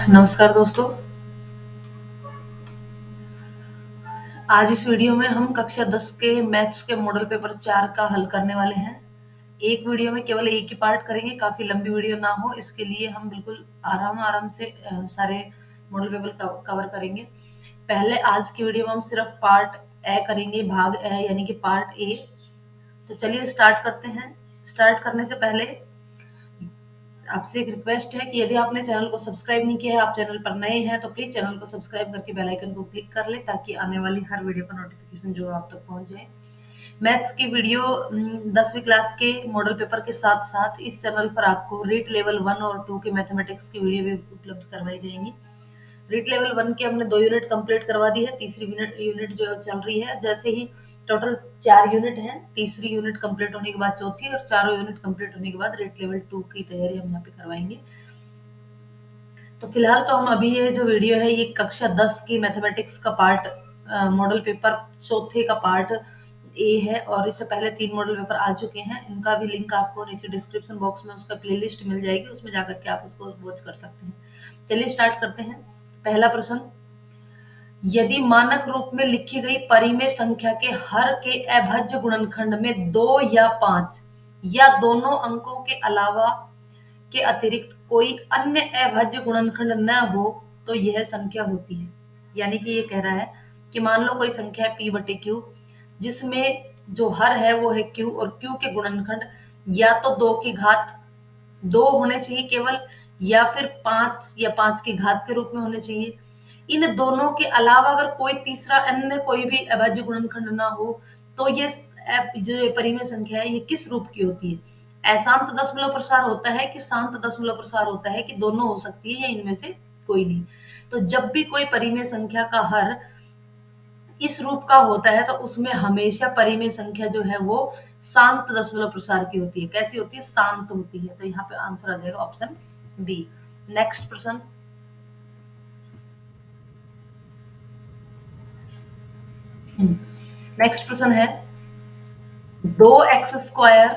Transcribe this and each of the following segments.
नमस्कार दोस्तों। आज इस वीडियो में हम कक्षा 10 के मैथ्स के मॉडल पेपर 4 का हल करने वाले हैं। एक वीडियो में केवल एक ही पार्ट करेंगे, काफी लंबी वीडियो ना हो इसके लिए हम बिल्कुल आराम आराम से सारे मॉडल पेपर कवर करेंगे। पहले आज की वीडियो में हम सिर्फ पार्ट ए करेंगे, भाग ए यानी कि पार्ट ए। तो चलिए स्टार्ट करते हैं। स्टार्ट करने से पहले आपसे एक रिक्वेस्ट है कि यदि आपने चैनल को सब्सक्राइब नहीं किया है, आप चैनल पर नए हैं तो प्लीज चैनल को सब्सक्राइब करके बेल आइकन को क्लिक कर ले ताकि आने वाली हर वीडियो का नोटिफिकेशन जो आप तक पहुंच जाए। मैथ्स की वीडियो 10वीं क्लास के मॉडल पेपर के साथ साथ इस चैनल पर आपको रीट लेवल 1 और 2 के मैथमेटिक्स की वीडियो भी उपलब्ध करवाई जाएंगी। रीट लेवल 1 की हमने 2 यूनिट कंप्लीट करवा दी है, तीसरी यूनिट जो चल रही है। जैसे ही टोटल 4 यूनिट है, तीसरी यूनिट कंप्लीट होने के बाद चौथी और चारों यूनिट कंप्लीट होने के बाद रीट लेवल 2 की तैयारी हम यहाँ पे करवाएंगे। तो फिलहाल तो हम अभी ये जो वीडियो है ये कक्षा 10 की मैथमेटिक्स का पार्ट मॉडल पेपर चौथे का पार्ट ए है, और इससे पहले 3 मॉडल पेपर आ चुके हैं। इनका भी लिंक आपको नीचे डिस्क्रिप्शन बॉक्स में उसका प्लेलिस्ट मिल जाएगी, उसमें जाकर के आप उसको वॉच कर सकते हैं। चलिए स्टार्ट करते हैं। पहला प्रश्न, यदि मानक रूप में लिखी गई परिमेय संख्या के हर के अभाज्य गुणनखंड में 2 या 5 या दोनों अंकों के अलावा के अतिरिक्त कोई अन्य अभाज्य गुणनखंड न हो तो यह संख्या होती है। यानी कि ये कह रहा है कि मान लो कोई संख्या है p बटे क्यू, जिसमें जो हर है वो है q, और q के गुणनखंड या तो 2 की घात 2 होने चाहिए केवल, या फिर 5 या 5 की घात के रूप में होने चाहिए। इन दोनों के अलावा अगर कोई तीसरा अन्य कोई भी अभाज्य गुणनखंड ना हो तो ये जो परिमेय संख्या है ये किस रूप की होती है। अशांत दशमलव प्रसार होता है कि शांत दशमलव प्रसार होता है, कि दोनों हो सकती है या इनमें से कोई नहीं। तो जब भी कोई परिमेय संख्या का हर इस रूप का होता है तो उसमें हमेशा परिमेय संख्या जो है वो शांत दशमलव प्रसार की होती है। कैसी होती है? शांत होती है। तो यहाँ पे आंसर आ जाएगा ऑप्शन बी। नेक्स्ट प्रश्न, नेक्स्ट प्रश्न है 2x²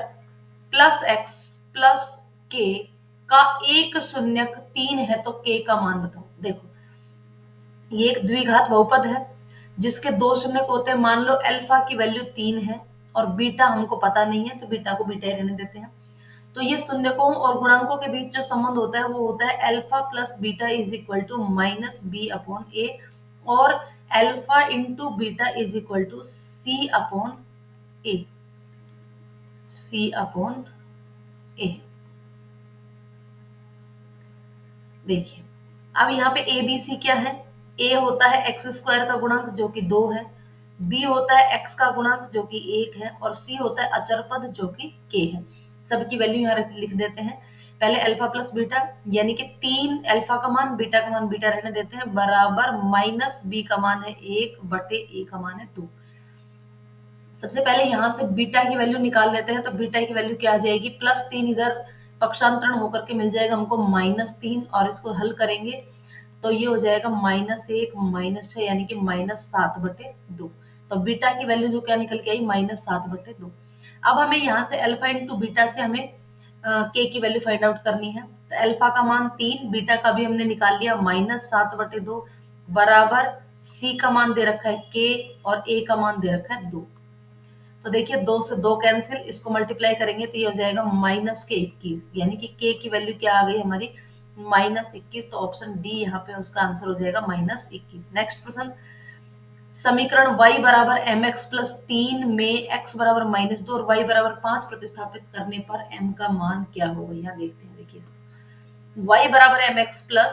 plus x plus k का एक शून्यक 3 है तो k का मान बताओ। देखो ये एक द्विघात बहुपद है जिसके 2 शून्यक होते हैं। मान लो अल्फा की वैल्यू 3 है और बीटा हमको पता नहीं है, तो बीटा को बीटा ही रहने देते हैं। तो ये शून्यकों और गुणांकों के बीच जो संबंध होता है वो होता है alpha plus beta is equal to minus B upon A, और alpha into beta is equal to C upon A. C upon A. देखिए अब यहाँ पे ए बी सी क्या है? ए होता है x² का गुणांक जो कि 2 है, बी होता है x का गुणांक जो कि 1 है, और सी होता है अचर पद जो कि k है। सबकी वैल्यू यहाँ लिख देते हैं। पहले अल्फा प्लस बीटा यानी कि 3 अल्फा का मान, बीटा का मान बीटा रहने देते हैं, बराबर माइनस बी का मान है 1 बटे ए का मान है 2। सबसे पहले यहाँ से बीटा की वैल्यू निकाल लेते हैं। तो बीटा की वैल्यू क्या आ जाएगी? +3 इधर पक्षांतरण होकर के मिल जाएगा हमको -3, और इसको हल करेंगे तो ये हो जाएगा -1 -6 यानी कि -7/2। तो बीटा की वैल्यू जो क्या निकल के आई? -7/2। अब हमें यहाँ से अल्फा इंटू बीटा से हमें के की वैल्यू फाइंड आउट करनी है। तो अल्फा का मान 3, बीटा का भी हमने निकाल लिया -7/2, बराबर सी का मान दे रखा है के और ए का मान दे रखा है 2। तो देखिए 2 से 2 कैंसिल, इसको मल्टीप्लाई करेंगे तो ये हो जाएगा -21, यानी कि के की वैल्यू क्या आ गई हमारी? -21। तो ऑप्शन डी यहाँ पे उसका आंसर हो जाएगा -21। नेक्स्ट प्रश्न, समीकरण y बराबर mx प्लस 3 में x बराबर -2 और y बराबर 5 प्रतिस्थापित करने पर m का मान क्या होगा? यहाँ देखते हैं। देखिए इसको y बराबर mx प्लस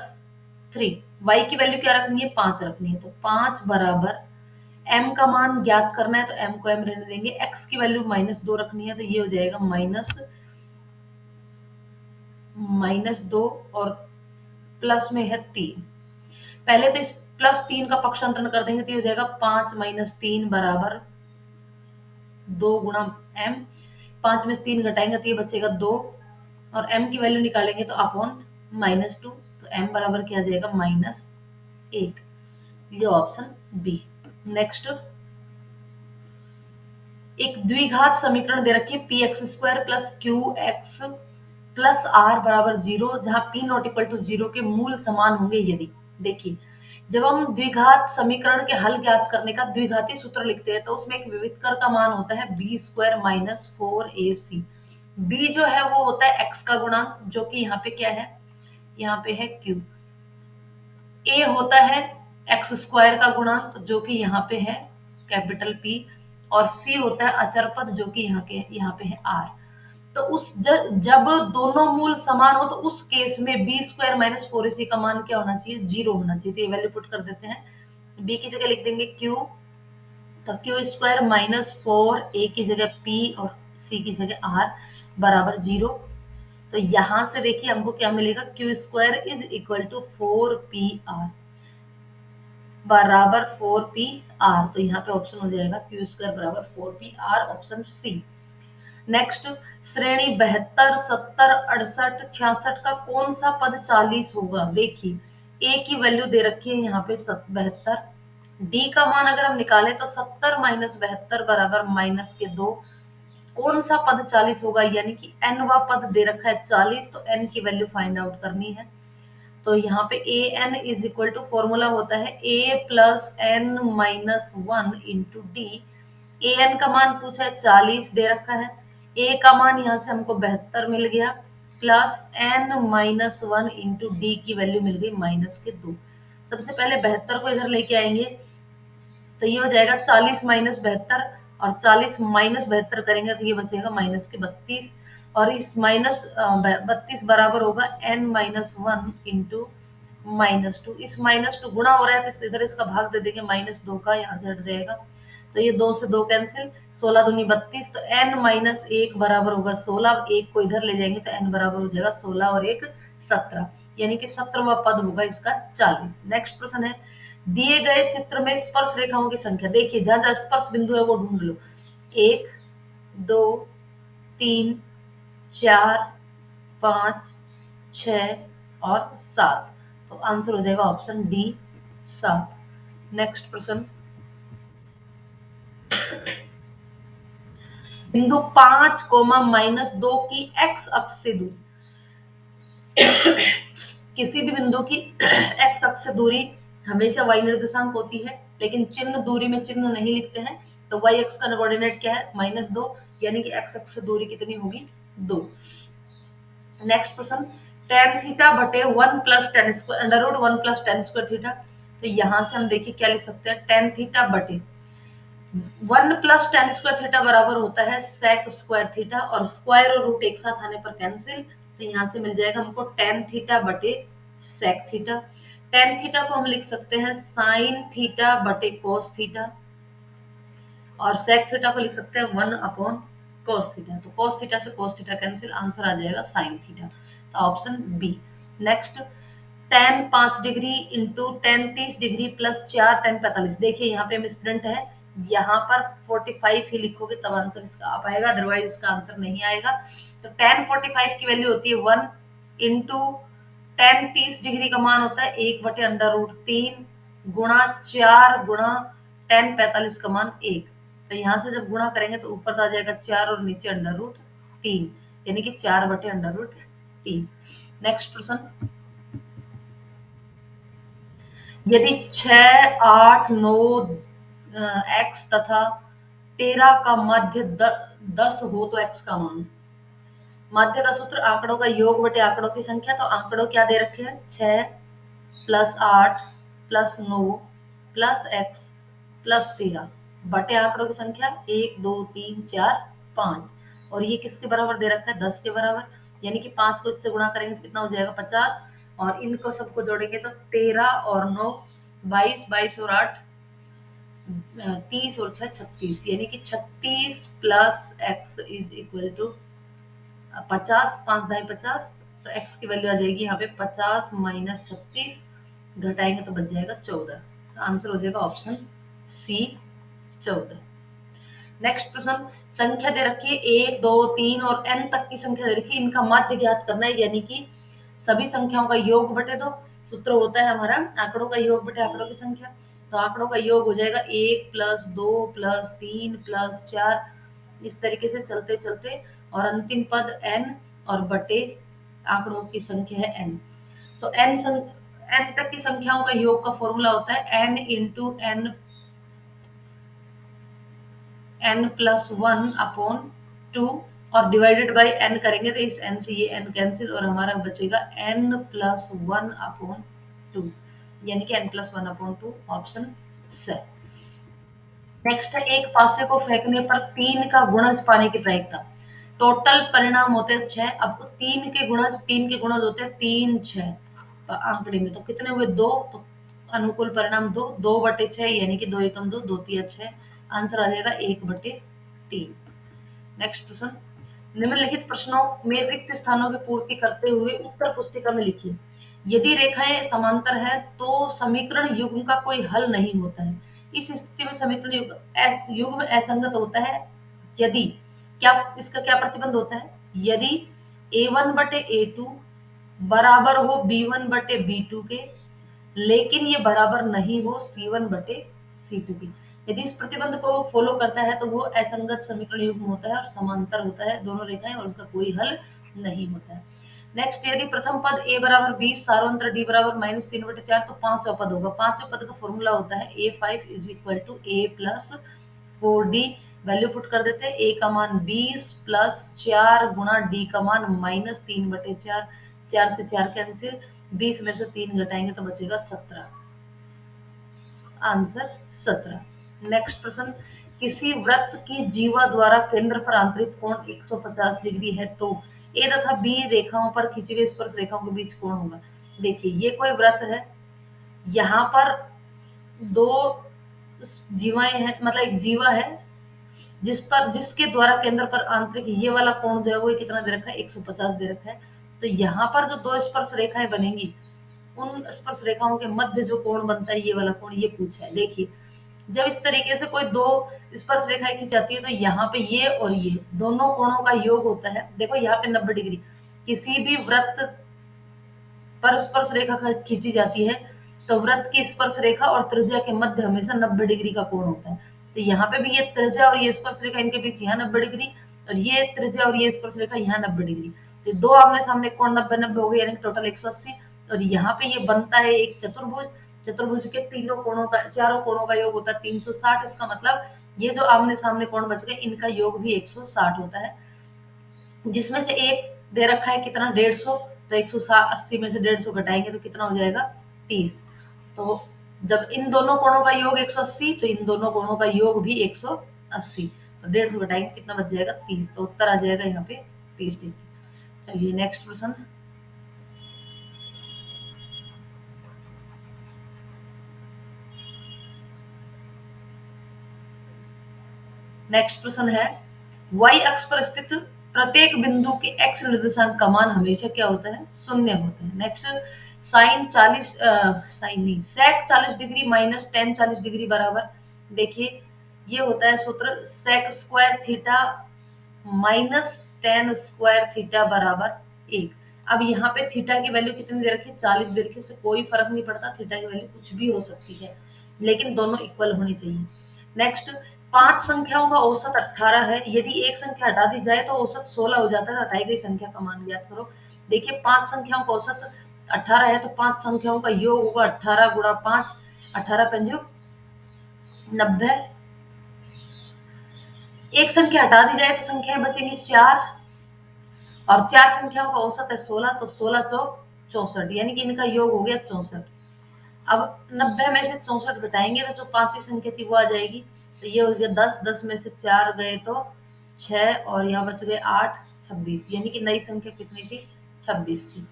3, y की वैल्यू क्या रखनी है? 5 रखनी है। तो 5 बराबर m का मान ज्ञात करना है तो m को m रहने देंगे, x की वैल्यू -2 रखनी है तो ये हो जाएगा -2 और प्लस में है 3। पहले तो इस +3 का पक्षांतरण कर देंगे तो ये हो जाएगा 5 - 3 बराबर 2 गुणा m। 5 में से 3 घटाएंगे तो ये बचेगा 2, और m की वैल्यू निकालेंगे तो अपॉन -2, तो m बराबर क्या आ जाएगा? -1। ये ऑप्शन बी। नेक्स्ट, एक द्विघात समीकरण दे रखी है px² plus qx plus are बराबर 0, जहां पी नॉट इक्वल टू 0 के मूल समान होंगे यदि। देखिए, जब हम द्विघात समीकरण के हल ज्ञात करने का द्विघाती सूत्र लिखते हैं तो उसमें एक विविधकर का मान होता है B square minus 4ac। B जो है वो होता है एक्स का गुणांक, जो कि यहाँ पे क्या है, यहाँ पे है क्यू। ए होता है एक्स स्क्वायर का गुणांक, जो कि यहाँ पे है कैपिटल पी। और सी होता है अचर पद, जो कि यहाँ पे है आर। तो जब दोनों मूल समान हो तो उस केस में बी स्क्वायर माइनस 4ac का मान क्या होना चाहिए, 0 होना चाहिए। तो ये वैल्यू पुट कर देते हैं। बी की जगह लिख देंगे क्यू, तो क्यू स्क्वायर माइनस 4, ए की जगह पी और सी की जगह आर बराबर 0। तो यहां से देखिए हमको क्या मिलेगा, Q square is equal to 4पी आर बराबर 4पी आर। तो यहाँ पे ऑप्शन हो जाएगा क्यू स्क्वायर बराबर 4पी आर, ऑप्शन सी। नेक्स्ट, श्रेणी 72, 70, 68, 66 का कौन सा पद 40 होगा। देखिए, ए की वैल्यू दे रखी है यहाँ पे 72, डी का मान अगर हम निकालें तो 70 माइनस 72 बराबर माइनस के 2। कौन सा पद 40 होगा, यानी कि एन वा पद दे रखा है 40, तो एन की वैल्यू फाइंड आउट करनी है। तो यहाँ पे A N is equal to formula होता है A plus N minus 1 into D. A N का मान पूछा है 40 दे रखा है, ए का मान यहाँ से हमको 72 मिल गया, plus N minus 1 into D की वैल्यू मिल गई माइनस के 2। सबसे पहले 72 को इधर लेके आएंगे, तो ये हो जाएगा 40 माइनस 72, और 40 माइनस 72 करेंगे तो ये बचेगा माइनस के 32। और इस माइनस 32 बराबर होगा n माइनस 1 इंटू माइनस 2। इस माइनस 2 गुणा हो रहा है तो इधर इसका भाग दे देंगे माइनस 2 का, यहाँ से हट जाएगा। तो ये 2 से 2 कैंसिल, 16 दूनी 32, तो n माइनस 1 बराबर होगा 16। एक को इधर ले जाएंगे तो n बराबर हो जाएगा 16 और 1 17, यानी कि 17वां पद होगा इसका 40। नेक्स्ट प्रश्न है, दिए गए चित्र में स्पर्श रेखाओं की संख्या। देखिए, जहां जहां स्पर्श बिंदु है वो ढूंढ लो। 1, 2, 3, 4, 5, 6 और 7। तो आंसर हो जाएगा ऑप्शन डी 7। नेक्स्ट प्रश्न, बिंदु 5 कोमा माइनस 2 की एक्स अक्ष से दूरी। किसी भी बिंदु की एक्स अक्ष से दूरी हमेशा y निर्देशांक होती है, लेकिन चिन्ह दूरी में चिन्ह नहीं लिखते हैं। तो y अक्ष का कोऑर्डिनेट क्या है, -2, यानी कि x अक्ष से दूरी कितनी होगी, 2। नेक्स्ट प्रश्न, tan थीटा बटे 1 plus tan square under root 1 plus tan square theta. तो यहां से हम देखिए क्या लिख सकते हैं, tan थीटा बटे 1 प्लस टेन स्क्वायर थीटा बराबर होता है sec स्क्वायर थीटा, और स्क्वायर और रूट एक साथ आने पर कैंसिल। तो यहाँ से मिल जाएगा हमको tan थीटा बटे sec थीटा। tan थीटा को हम लिख सकते हैं sin थीटा बटे cos थीटा, और sec थीटा को लिख सकते हैं 1 अपॉन cos थीटा। तो cos थीटा से cos थीटा कैंसिल, आंसर आ जाएगा sin थीटा। तो option B. Next, tan 5 degree into tan 30 degree plus 4 tan 45। देखिए यहाँ पे मिसप्रिंट है, यहाँ पर 45 ही लिखोगे तब आंसर इसका आ पाएगा, अदरवाइज इसका आंसर नहीं आएगा। तो tan 45 की वैल्यू होती है 1 इंटू tan 30 डिग्री का मान होता है 1 बटे अंडर रूट 3 गुणा 4 गुणा tan 45 का मान 1। तो यहाँ से जब गुणा करेंगे तो ऊपर तो आ जाएगा 4 और नीचे अंडर रूट 3, यानी कि 4 बटे अंडर रूट 3। नेक्स्ट प्रश्न, यदि 6, 8, 9 x तथा 13 का मध्य 10 हो तो x का मान। माध्य का सूत्र आंकड़ों का योग बटे आंकड़ों की संख्या। तो आंकड़ों क्या दे रखे हैं, 6 plus 8 plus 9 plus x plus 13 बटे आंकड़ों की संख्या 1, 2, 3, 4, 5। और ये किसके बराबर दे रखा है, 10 के बराबर, यानी कि 5 को इससे गुणा करेंगे तो कितना हो जाएगा 50, और इनको सबको जोड़ेंगे तो 13 और 9 22, 22 और 8 30 और 6 36, यानी कि 36 plus x is equal to 50, 5 दाई 50। तो x की वैल्यू आ जाएगी यहाँ पे 50 माइनस 36, घटाएंगे तो बच जाएगा 14। तो आंसर हो जाएगा ऑप्शन सी 14। नेक्स्ट प्रश्न, संख्या दे रखी है 1, 2, 3 और n तक की संख्या दे रखी है, इनका माध्य ज्ञात करना है, यानी कि सभी संख्याओं का योग बटे 2। सूत्र होता है हमारा आंकड़ों का योग बटे आंकड़ों की संख्या। तो आंकड़ों का योग हो जाएगा 1 प्लस 2 प्लस 3 प्लस 4, इस तरीके से चलते चलते, और अंतिम पद n और बटे आंकड़ों की संख्या है n। तो n तक की संख्याओं का योग का फॉर्मूला होता है n into n plus one upon two, और डिवाइडेड बाई n करेंगे तो इस n से ये n कैंसिल और हमारा बचेगा n plus one upon two, यानी कि n plus one upon two, option से। नेक्स्ट है एक पासे को फेंकने पर 3 का गुणज पाने की प्रायिकता। टोटल परिणाम होते हैं 6। अब 3 के गुणज होते हैं 3 6 आंकड़े में, तो कितने हुए 2, तो अनुकूल परिणाम 2, 2/6 यानी कि 2 एकम 2, 2 तिया 6, आंसर आ जाएगा 1/3। नेक्स्ट प्रश्न, निम्नलिखित प्रश्नों में रिक्त स्थानों की पूर्ति करते हुए उत्तर पुस्तिका में लिखिए। यदि रेखाएं समांतर है तो समीकरण युग्म का कोई हल नहीं होता है। इस स्थिति में समीकरण युग्म असंगत होता है यदि, क्या इसका क्या प्रतिबंध होता है, यदि a1/a2 बराबर हो b1/b2 के, लेकिन ये बराबर नहीं हो c1/c2 की। यदि इस प्रतिबंध को फॉलो करता है तो वो असंगत समीकरण युग्म होता है और समांतर होता है दोनों रेखाएं, और उसका कोई हल नहीं होता है। नेक्स्ट, यदि प्रथम पद a बराबर 20, सार्वंत्र d बराबर -3/4, तो पांचवा पद होगा। पांचवा पद का फॉर्मूला होता है a5 is equal to a plus 4d। Value put कर देते हैं, a का मान 20 प्लस 4 गुणा d का मान -3/4, 4 से 4 कैंसिल, 20 में से 3 घटाएंगे तो बचेगा 17, आंसर 17। नेक्स्ट प्रश्न, किसी वृत्त की जीवा द्वारा केंद्र पर आंतरिक कोण 150 डिग्री है तो ए तथा बी रेखाओं पर खींची गई स्पर्श रेखाओं के बीच कोण होगा। देखिए ये कोई वृत्त है, यहाँ पर दो जीवाएं हैं, मतलब एक जीवा है जिसके द्वारा केंद्र पर आंतरिक ये वाला कोण जो है वो कितना दे रखा है 150 दे रखा है। तो यहाँ पर जो दो स्पर्श रेखाएं बनेंगी उन स्पर्श रेखाओं के मध्य जो कोण बनता है ये वाला कोण, ये पूछा है। देखिए जब इस तरीके से कोई दो स्पर्श रेखाएं खींची जाती है तो यहाँ पे ये और ये दोनों कोणों का योग होता है। देखो यहाँ पे 90 डिग्री, किसी भी वृत्त पर स्पर्श रेखा खींची जाती है तो वृत्त की स्पर्श रेखा और त्रिज्या के मध्य हमेशा 90 डिग्री का कोण होता है। तो यहाँ पे भी ये त्रिज्या और ये स्पर्श रेखा, इनके बीच यहाँ 90 डिग्री, और ये त्रिज्या और ये स्पर्श रेखा यहाँ 90 डिग्री, तो दो आमने सामने कोण 90-90 हो गए, यानी टोटल 180। और यहाँ पे ये बनता है एक चतुर्भुज, चतुर्भुज के तीनों कोणों का, चारों कोणों का योग होता है 360। इसका मतलब ये जो आमने सामने कोण बच गए इनका योग भी 160 होता है, जिसमें से एक दे रखा है कितना 150, तो 180 में से 150 घटाएंगे तो कितना हो जाएगा 30। तो जब इन दोनों कोणों का योग 180 तो इन दोनों कोणों का योग भी 180, तो 150 घटाएंगे तो कितना बच जाएगा 30, तो उत्तर आ जाएगा यहाँ पे 30 डिग्री। चलिए नेक्स्ट प्रश्न, नेक्स्ट प्रश्न है y अक्ष पर स्थित प्रत्येक बिंदु के x निर्देशांक का मान हमेशा क्या होता है, 0 होता है। नेक्स्ट, साइन 40 साइन नहीं sec 40 degree minus tan 40 degree बराबर, देखिए ये होता है सूत्र sec square theta minus tan square theta बराबर 1। अब यहाँ पे थीटा की वैल्यू कितनी दे रखी है 40 दे रखी है, उससे कोई फर्क नहीं पड़ता, थीटा की वैल्यू कुछ भी हो सकती है लेकिन दोनों इक्वल होनी चाहिए। नेक्स्ट, 5 संख्याओं का औसत 18 है, यदि एक संख्या हटा दी जाए तो औसत 16 हो जाता है, हटाई गई संख्या का मान ज्ञात करो। देखिए 5 संख्याओं का औसत 18 है तो 5 संख्याओं का योग होगा 18 गुणा 5, 18 पंजो 90। एक संख्या हटा दी जाए तो संख्याएं बचेंगी 4, और 4 संख्याओं का औसत है 16, तो 16 चौक 64, यानी कि इनका योग हो गया 64। अब 90 में से 64 घटाएंगे तो जो पांचवी संख्या थी वो आ जाएगी, तो ये हो गया 10, 10 में से 4 गए तो 6, और यहाँ बच गए 8, 26, यानी कि नई संख्या कितनी थी 26 थी।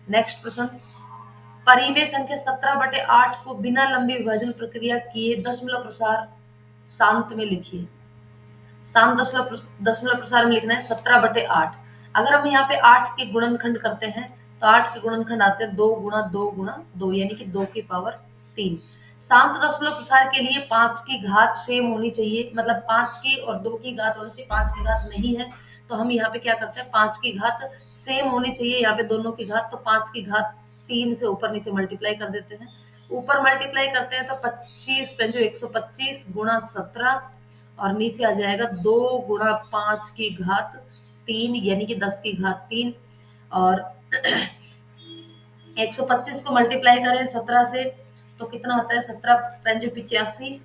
नेक्स्ट प्रश्न, परिमेय संख्या 17/8 को बिना लंबी विभाजन प्रक्रिया किए दशमलव प्रसार शांत में लिखिए। शांत दशमलव प्रसार में लिखना है 17/8। अगर हम यहाँ पे 8 के गुणनखंड करते हैं तो 8 के गुणनखंड आते हैं 2 गुणा 2 गुणा 2, यानी कि 2 की पावर 3। शांत दशमलव प्रसार के लिए 5 की घात सेम होनी चाहिए, मतलब 5 की और 2 की घात होनी चाहिए, 5 की घात नहीं है तो हम यहाँ पे क्या करते हैं 5 की घात सेम होनी चाहिए, यहाँ पे दोनों की घात, तो 5 की घात 3 से ऊपर नीचे मल्टीप्लाई कर देते हैं। ऊपर मल्टीप्लाई करते हैं तो 25 पंजो 125 गुणा 17, और नीचे आ जाएगा 2 गुणा 5 की घात 3, यानी कि 10 की घात 3, और 125 को मल्टीप्लाई करें 17 से तो कितना आता है, 17 पंजे 85,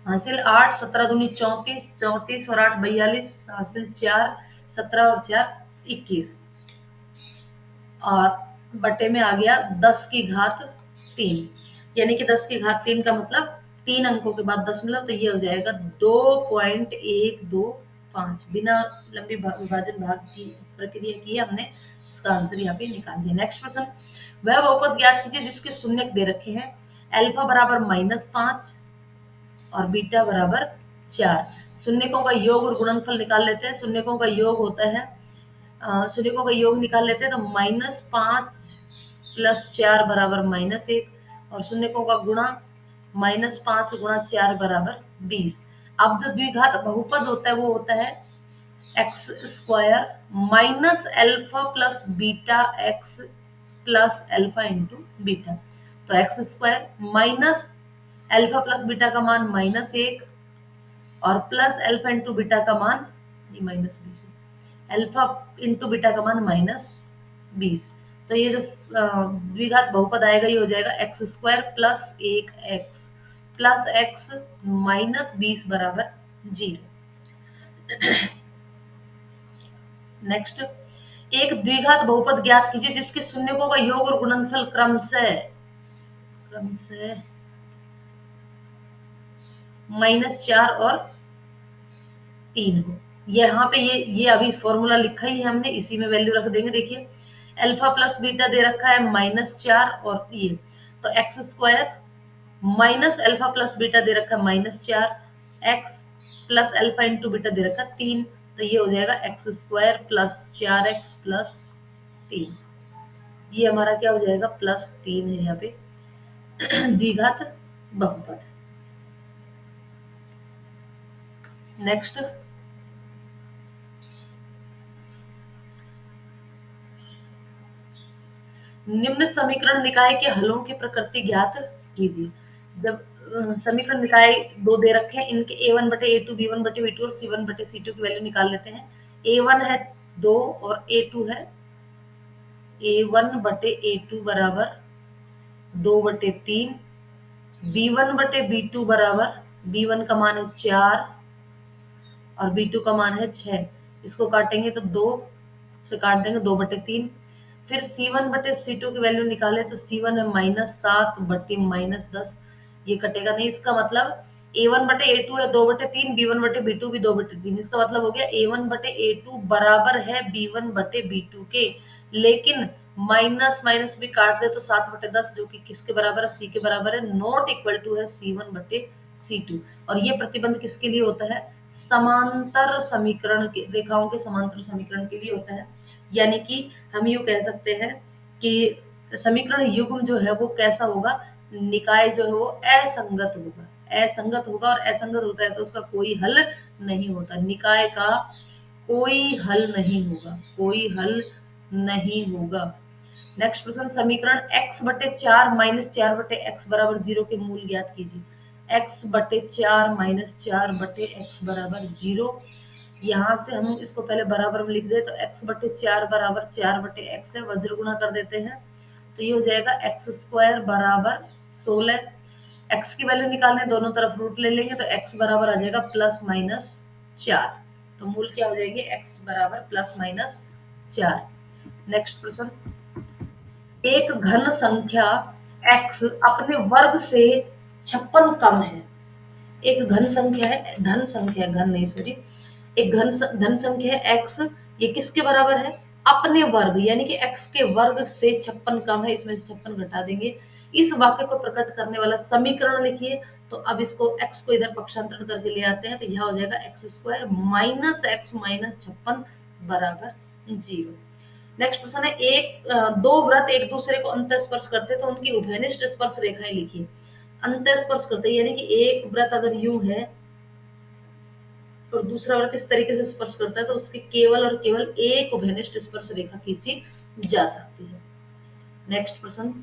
हासिल 8, 17 दूनी 34, 34 और 8 42, हासिल 4, 17 और 4 21, और बटे में आ गया 10 की घात 3, यानी कि 10 की घात 3 का मतलब 3 अंकों के बाद 10 मिला, तो ये हो जाएगा 2.125। बिना लंबी विभाजन भाग की प्रक्रिया की हमने इसका आंसर यहाँ पे निकाल दिया। नेक्स्ट क्वेश्चन, वह बहुपद ज्ञात कीजिए जिसके शून्य दे रखे हैं, अल्फा बराबर -5 और बीटा बराबर 4। शून्यकों का योग और गुणनफल निकाल लेते हैं। शून्यकों का योग होता है, शून्यकों का योग निकाल लेते हैं तो -5 + 4 बराबर -1, और शून्यकों का गुणा -5 गुणा 4 बराबर 20। अब जो द्विघात बहुपद होता है वो होता है X square minus alpha plus beta X plus alpha into beta. तो X square minus alpha plus beta का मान -1 और प्लस अल्फा इंटू बीटा का मान -20, अल्फा इंटू बीटा का मान -20। तो ये जो द्विघात बहुपद आएगा ये हो जाएगा x square plus 1x plus x -20 बराबर 0। नेक्स्ट, एक द्विघात बहुपद ज्ञात कीजिए जिसके शून्यकों का योग और गुणनफल क्रमशः -4 और 3 हो। यहाँ पे ये अभी फॉर्मूला लिखा ही है हमने, इसी में वैल्यू रख देंगे। देखिए अल्फा प्लस बीटा दे रखा है -4 और ये, तो X square minus alpha plus beta दे रखा है -4, X plus alpha into beta दे रखा है 3, तो ये हो जाएगा x square plus 4x plus 3। ये हमारा क्या हो जाएगा, +3 है यहाँ पे द्विघात बहुपद। नेक्स्ट, निम्न समीकरण निकाय के हलों की प्रकृति ज्ञात कीजिए। जब समीकरण निकाय दो दे रखे हैं, इनके a1 बटे a2, b1 बटे b2 और c1 बटे c2 की वैल्यू निकाल लेते हैं। a1 है 2 और a2 है, a1 बटे a2 बराबर 2 बटे 3, b1 बटे b2 बराबर, b1 का मान है 4 और b2 का मान है 6। इसको काटेंगे तो 2 से काट देंगे, 2 बटे 3। फिर C1 बटे C2 की वैल्यू निकाले तो C1 है -7 बटे -10, ये कटेगा नहीं। इसका मतलब A1 बटे A2 है 2 बटे 3, B1 बटे B2 भी 2 बटे 3। इसका मतलब हो गया A1 बटे A2 बराबर है B1 बटे B2 के, लेकिन माइनस माइनस भी काट दे तो 7 बटे 10 जो कि किसके बराबर है, C के बराबर है, नॉट इक्वल टू है C1 बटे C2। और ये प्रतिबंध किसके लिए होता है, समांतर समीकरण के, रेखाओं के समांतर समीकरण के लिए होता है। यानी कि हम यूँ कह सकते हैं कि समीकरण युग्म जो है वो कैसा होगा, निकाय जो है वो असंगत होगा, असंगत होगा, और असंगत होता है तो उसका कोई हल नहीं होता। निकाय का कोई हल नहीं होगा, कोई हल नहीं होगा। नेक्स्ट क्वेश्चन, समीकरण x बटे 4 माइनस 4 बटे x बराबर 0 के मूल ज्ञात कीजिए। x बटे 4 माइनस 4 बटे x बराबर 0। यहाँ से हम इसको पहले बराबर में लिख दे तो x बटे 4 बराबर 4 बटे x है, वज्र गुणा कर देते हैं तो ये हो जाएगा x स्क्वायर बराबर 16। x की वैल्यू निकालने, दोनों तरफ रूट ले लेंगे तो x बराबर आ जाएगा +-4। तो मूल क्या हो जाएंगे, x बराबर +-4। नेक्स्ट प्रश्न, एक घन संख्या x अपने वर्ग से 56 कम है। एक घन संख्या है, धन संख्या, घन नहीं सॉरी, एक धन संख्या है x, ये किसके बराबर है, अपने वर्ग, यानी कि x के वर्ग से 56 कम है। इसमें से 56 घटा देंगे। इस वाक्य को प्रकट करने वाला समीकरण लिखिए। तो अब इसको x को इधर पक्षांतरण करके ले आते हैं तो यह हो जाएगा x square minus x minus 56 बराबर 0। नेक्स्ट क्वेश्चन है, दो वृत्त एक दूसरे को अंतःस्पर्श करते हैं तो उनकी उभयनिष्ठ स्पर्श रेखाएं लिखिए। अंतःस्पर्श करते हैं यानी कि एक वृत्त अगर यूं है और दूसरा वृत्त इस तरीके से स्पर्श करता है तो उसकी केवल और केवल एक उभयनिष्ठ स्पर्श रेखा खींची जा सकती है। नेक्स्ट प्रश्न,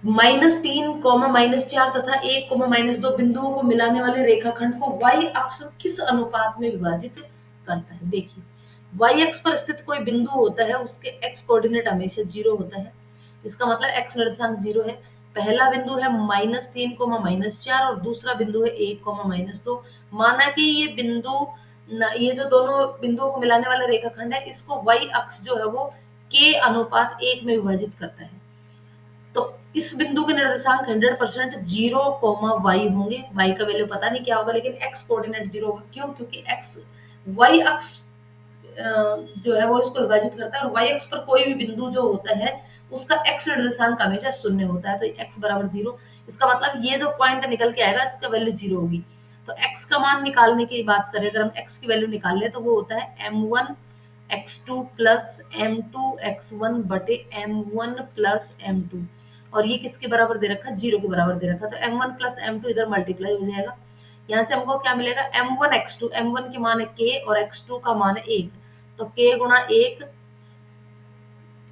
-3, -4 तथा 1, -2 बिंदुओं को मिलाने वाले रेखाखंड को y अक्ष किस अनुपात में विभाजित करता है। देखिए वाई एक्स पर स्थित कोई बिंदु होता है उसके एक्स कोऑर्डिनेट हमेशा 0 होता है। इसका मतलब एक्स निर्देशांक 0 है। पहला बिंदु है -3, -4 और दूसरा बिंदु है 1, -2। माना कि ये बिंदु ये जो दोनों बिंदुओं को मिलाने वाला रेखाखंड है, इसको वाई अक्ष जो है वो k अनुपात 1 में विभाजित करता है। तो इस बिंदु के निर्देशांक 100% 0, y होंगे। y का वैल्यू पता नहीं क्या होगा, लेकिन x कोऑर्डिनेट 0 होगा। क्यों? क्योंकि x y अक्ष जो है वो इसको विभाजित करता है, और y अक्ष पर कोई भी बिंदु जो होता है उसका x निर्देशांक हमेशा 0 होता है। तो x बराबर 0, इसका मतलब ये जो पॉइंट निकल के आएगा इसका वैल्यू 0 होगी। तो x का मान निकालने की बात करें, अगर हम x की वैल्यू निकाल ले तो वो होता है m1 x2 plus m2 x1 बटे m1 प्लस m2। और ये किसके बराबर दे रखा है? 0 के बराबर दे रखा है। तो m1 प्लस m2 इधर मल्टीप्लाई हो जाएगा। यहाँ से हमको क्या मिलेगा? m1 x2, m1 की मान है k और x2 का मान है 1, तो k गुणा 1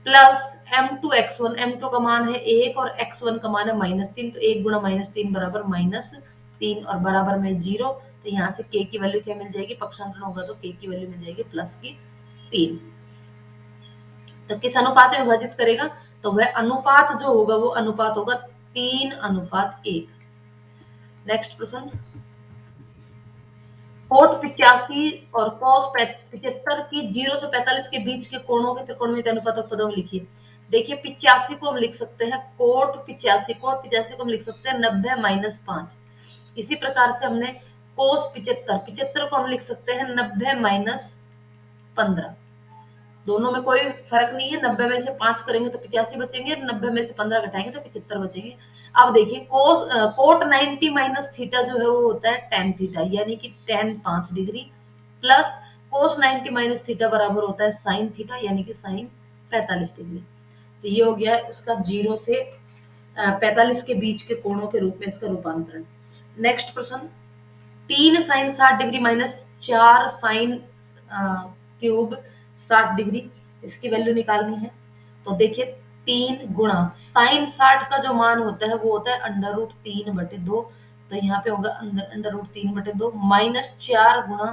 प्लस m2 x1, m2 का मान है 1 और x1 का मान है -3, तो 1 गुणा -3 बराबर -3 और बराबर में 0। तो यहाँ से k की वैल्यू क्या मिल जाएगी? पक्षांतरण होगा तो k की वैल्यू मिल जाएगी प्लस की 3। तो किस अनुपात में विभाजित करेगा? तो वह अनुपात जो होगा वो अनुपात होगा 3:1। नेक्स्ट प्रश्न, कोट 85 और कॉस 75 की 0 से 45 के बीच के कोणों के त्रिकोणमिति अनुपात पदों में लिखिए। देखिए 85 को हम लिख सकते हैं कोट 85, कोट 85 को हम लिख सकते हैं 90-5। इसी प्रकार से हमने कोस 75 को हम लिख सकते हैं 90-15। दोनों में कोई फर्क नहीं है। 90 में से 5 करेंगे तो 85 बचेंगे, 90 में से 15 घटाएंगे तो 75 बचेंगे। अब देखिए कोट 90 माइनस थीटा जो है वो होता है tan थीटा, यानी कि tan 5 degree, plus cos 90 minus theta बराबर होता है sin थीटा, यानी कि sin 45 डिग्री। तो ये हो गया इसका 0 से 45 के बीच के कोणों के रूप में इसका रूपांतरण। नेक्स्ट प्रश्न, 3 sine 60 degree minus 4 sine cube 60 degree, इसकी वैल्यू निकालनी है। तो देखिए 3 गुणा साइन 60 का जो मान होता है वो होता है √3/2, तो यहाँ पे होगा √3/2 माइनस 4 गुणा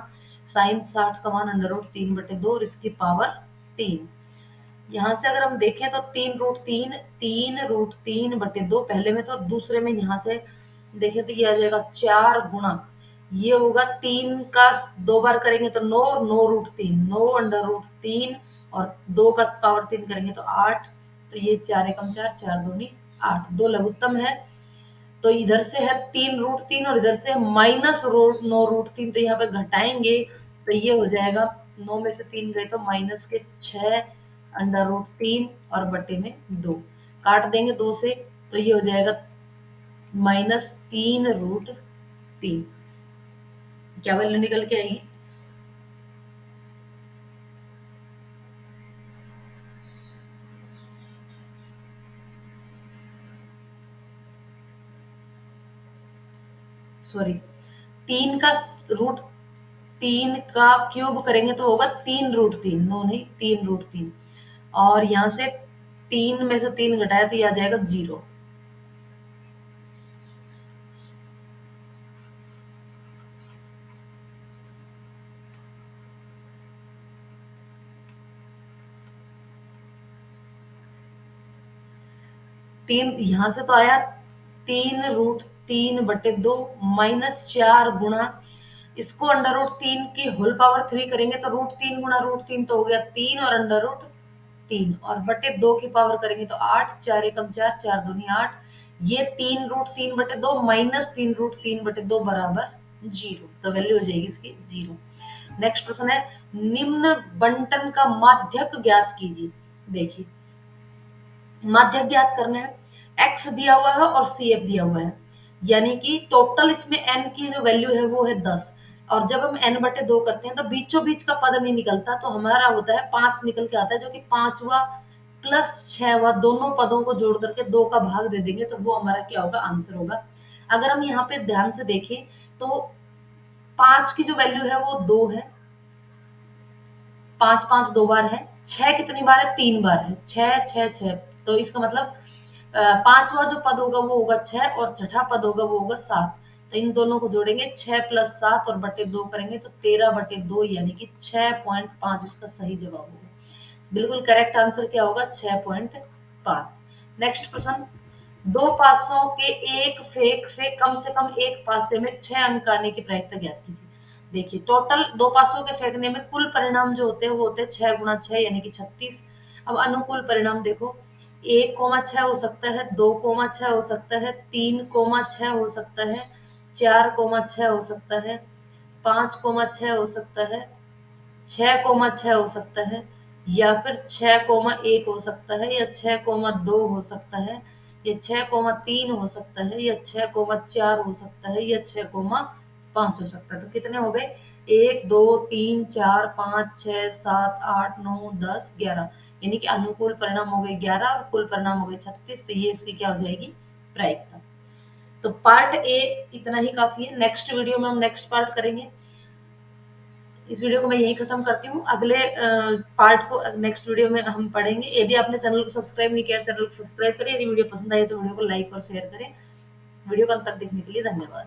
साइन 60 का मान √3/2 और इसकी पावर 3। यहाँ से अगर हम देखें तो 3√3 पहले में, तो दूसरे में यहाँ से देखें तो ये आ जाएगा 4 गुणा, ये होगा 3 का 2 बार करेंगे तो 9, 9√3, 9 √3 और 2 का पावर 3 करेंगे तो 8। तो ये 4 एकम 4, 4 दूनी 8, 2 लघुत्तम है। तो इधर से है 3√3 और इधर से -9√3, तो यहाँ पे घटाएंगे तो ये हो जाएगा 9 में से 3 गए तो माइनस के 6 √3 और बटे में 2, काट देंगे 2 से तो ये हो जाएगा -3√3। क्या वैल्यू निकल के आएगी? सॉरी, 3 का √3 का क्यूब करेंगे तो होगा 3√3, नो नहीं 3√3, और यहाँ से 3 में से 3 घटाया तो ये आ जाएगा 0। तीन यहाँ से तो आया 3√3/2 माइनस 4 गुणा, इसको √3 की होल पावर 3 करेंगे तो √3 गुणा √3 तो हो गया 3 और √3 और बटे 2 की पावर करेंगे तो 8, 4 एकम 4, 4 दूनी 8। ये 3√3/2 माइनस 3√3/2 बराबर 0, तो वैल्यू हो जाएगी इसकी 0। नेक्स्ट प्रश्न है, निम्न बंटन का माध्यक ज्ञात कीजिए। देखिए माध्यक ज्ञात करना है, x दिया हुआ है और CF दिया हुआ है, यानी कि टोटल इसमें n की जो वैल्यू है वो है 10, और जब हम n/2 करते हैं तो बीचों बीच का पद नहीं निकलता, तो हमारा होता है 5 निकल के आता है, जो कि 5वां प्लस 6वां दोनों पदों को जोड़ करके 2 का भाग दे देंगे तो वो हमारा क्या होगा? आंसर होगा। अगर हम यहाँ पे ध्यान से देखें तो 5 की जो वैल्यू है वो 2 है, 5 5 2 बार है, 6 कितनी बार है? 3 बार है, 6 6 6, तो इसका मतलब 5वां जो पद होगा वो होगा 6 और छठा पद होगा वो होगा 7। तो इन दोनों को जोड़ेंगे 6 + 7 और बटे 2 करेंगे तो 13/2 यानी कि 6.5 इसका सही जवाब होगा। बिल्कुल करेक्ट आंसर क्या होगा 6.5। नेक्स्ट प्रश्न, दो पासों के एक फेक से कम एक पासे में 6 अंक आने की प्रायिकता ज्ञात कीजिए। देखिए टोटल दो पासों के फेंकने में कुल परिणाम जो होते हैं वो होते हैं 6 गुणा 6 यानी कि 36। अब अनुकूल परिणाम देखो 1,6 हो सकता है, 2,6 हो सकता है, 3,6 हो सकता है, 4,6 हो सकता है, 5,6 हो सकता है, 6,6 हो सकता है, या फिर 6,1 हो सकता है, या 6,2 हो सकता है, या 6,3 हो सकता है, या 6,4 हो सकता है, या 6,5 हो सकता है। तो कितने हो गए 1 2 3 4 5 6 7 8 9 10 11, यानी कि अनुकूल परिणाम हो गए 11 और कुल परिणाम हो गए 36। तो ये इसकी क्या हो जाएगी प्रायिकता। तो पार्ट ए इतना ही काफी है। नेक्स्ट वीडियो में हम नेक्स्ट पार्ट करेंगे। इस वीडियो को मैं यही खत्म करती हूँ। अगले पार्ट को नेक्स्ट वीडियो में हम पढ़ेंगे। यदि आपने चैनल को सब्सक्राइब नहीं किया चैनल को सब्सक्राइब करें। यदि वीडियो पसंद आई तो वीडियो को लाइक और शेयर करें। वीडियो को अंत तक देखने के लिए धन्यवाद।